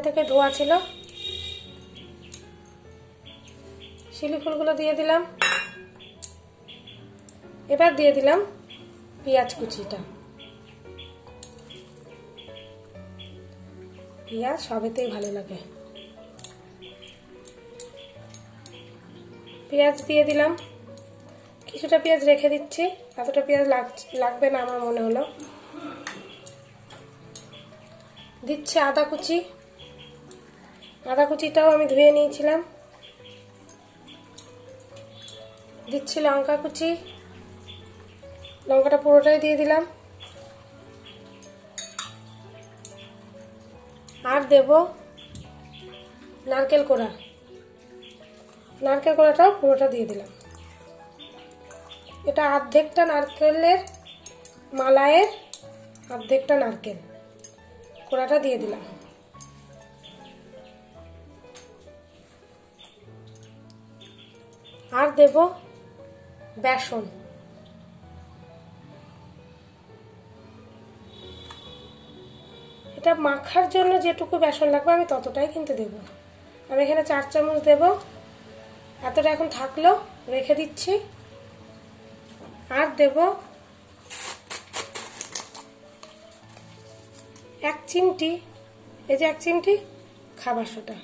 থেকে ধোয়া ছিল। শিউলি ফুলগুলো দিয়ে দিলাম। এবার দিয়ে দিলাম পেঁয়াজ কুচিটা। পেঁয়াজ সবেতেই ভালো লাগে। পেঁয়াজ দিয়ে দিলাম। কিছুটা পেঁয়াজ রেখে দিচ্ছি, এতটা পেঁয়াজ লাগবে না আমার মনে হলো। দিচ্ছি আদা কুচি। আদা কুচিটাও আমি ধুয়ে নিয়েছিলাম। দিচ্ছি লঙ্কা কুচি। লঙ্কাটা পুরোটাই দিয়ে দিলাম। আর দেব নারকেল কোড়া। নারকেল কোড়াটাও পুরোটা দিয়ে দিলাম। এটা অর্ধেকটা নারকেলের মালাইয়ের অর্ধেকটা নারকেল কোড়াটা দিয়ে দিলাম। আর দেব বেসন। এটা মাখার জন্য যেটুকু বেসন লাগবে আমি ততটাই কিন্তু দেব। আমি এখানে 4 চামচ দেব। এতটা এখন থাকলো, রেখে দিচ্ছি। আর দেব 1 চিমটি, এই যে 1 চিমটি খাবার সোডা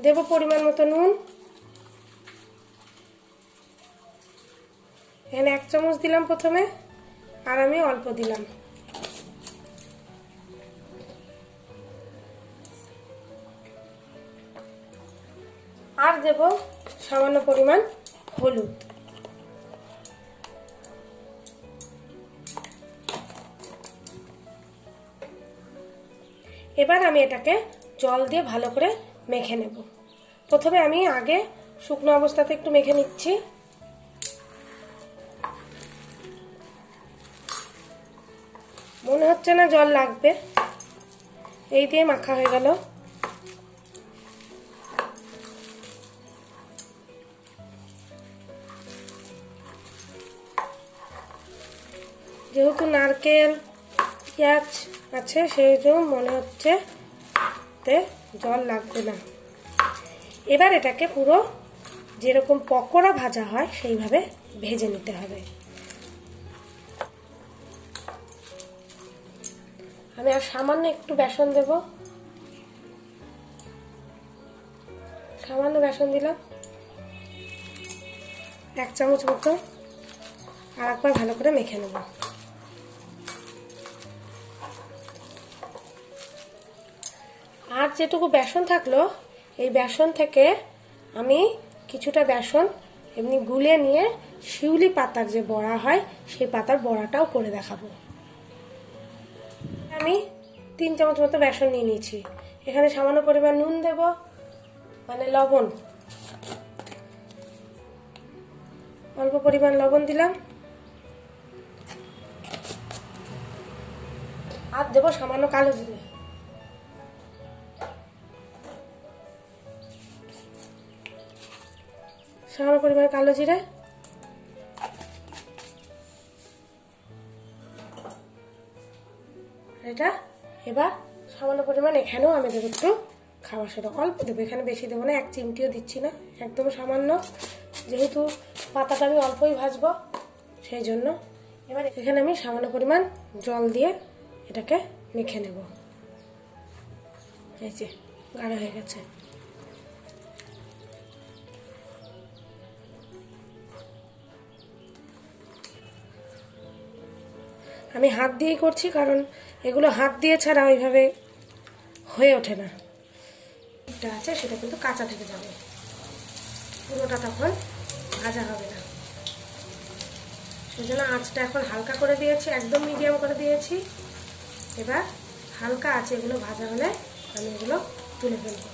দেব। পরিমাণ মতো নুন। এখানে 1 চামচ দিলাম প্রথমে, আর আমি অল্প দিলাম। আর দেব সামান্য পরিমাণ হলুদ। এবার আমি এটাকে জল দিয়ে ভালো করে মেখে নেব। প্রথমে আমি আগে শুকনো অবস্থাতে একটু মেখে নিচ্ছি। মনে হচ্ছে না জল লাগবে, এই দিয়ে মাখা হয়ে গেল। যেহেতু নারকেল পেঁয়াজ আছে সেই জন্য মনে হচ্ছে জল লাগবে না। এবার এটাকে পুরো যেরকম পকোড়া ভাজা হয় সেইভাবে ভেজে নিতে হবে। আমি আর সামান্য একটু বেসন দেব। সামান্য বেসন দিলাম, 1 চামচ মতো। আর একবার ভালো করে মেখে নেব। আর যেটুকু বেসন থাকলো, এই বেসন থেকে আমি কিছুটা বেসন এমনি গুলে নিয়ে শিউলি পাতার যে বড়া হয় সেই পাতার বড়াটাও করে দেখাবো। আমি 3 চামচ মতো বেসন নিয়ে নিয়েছি। এখানে সামান্য পরিমাণ নুন দেব, মানে লবণ। অল্প পরিমাণ লবণ দিলাম। আর দেব সামান্য কালো জিরে। সামান্য পরিমাণ কালো জিরে। এটা এবার সামান্য পরিমাণ এখানেও আমি দেবো একটু খাবার সোডা। অল্প দেবো, এখানে বেশি দেবো না, 1 চিমটিও দিচ্ছি না, একদম সামান্য। যেহেতু পাতাটা আমি অল্পই ভাজবো সেই জন্য। এবার এখানে আমি সামান্য পরিমাণ জল দিয়ে এটাকে মেখে নেব। এই যে গাঢ় হয়ে গেছে। আমি হাত দিয়েই করছি, কারণ এগুলো হাত দিয়ে ছাড়া ওইভাবে হয়ে ওঠে না। এটা আছে সেটা কিন্তু কাঁচা থেকে যাবে, পুরোটা তখন ভাজা হবে না। সেই জন্য আঁচটা এখন হালকা করে দিয়েছি, একদম মিডিয়াম করে দিয়েছি। এবার হালকা আছে, এগুলো ভাজা হলে আমি এগুলো তুলে ফেলবো।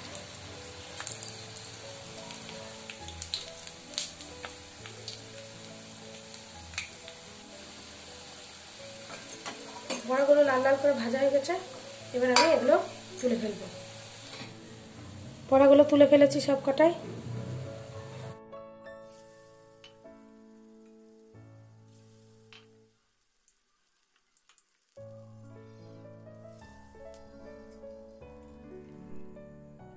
বড়াগুলো লাল লাল করে ভাজা হয়ে গেছে। এবার আমি এগুলো তুলে ফেলবো। বড়াগুলো তুলে ফেলেছি সব কটাই।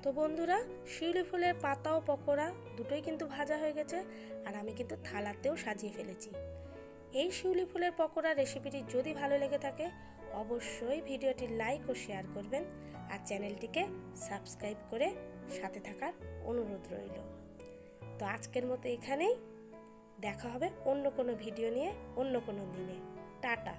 তো বন্ধুরা, শিউলি ফুলের পাতা ও পকোড়া দুটোই কিন্তু ভাজা হয়ে গেছে, আর আমি কিন্তু থালাতেও সাজিয়ে ফেলেছি। এই শিউলি ফুলের পকোড়া রেসিপিটি যদি ভালো লেগে থাকে অবশ্যই ভিডিওটি লাইক ও শেয়ার করবেন, আর চ্যানেলটিকে সাবস্ক্রাইব করে সাথে থাকার অনুরোধ রইল। তো আজকের মতো এখানেই, দেখা হবে অন্য কোনো ভিডিও নিয়ে অন্য কোনো দিনে। টাটা।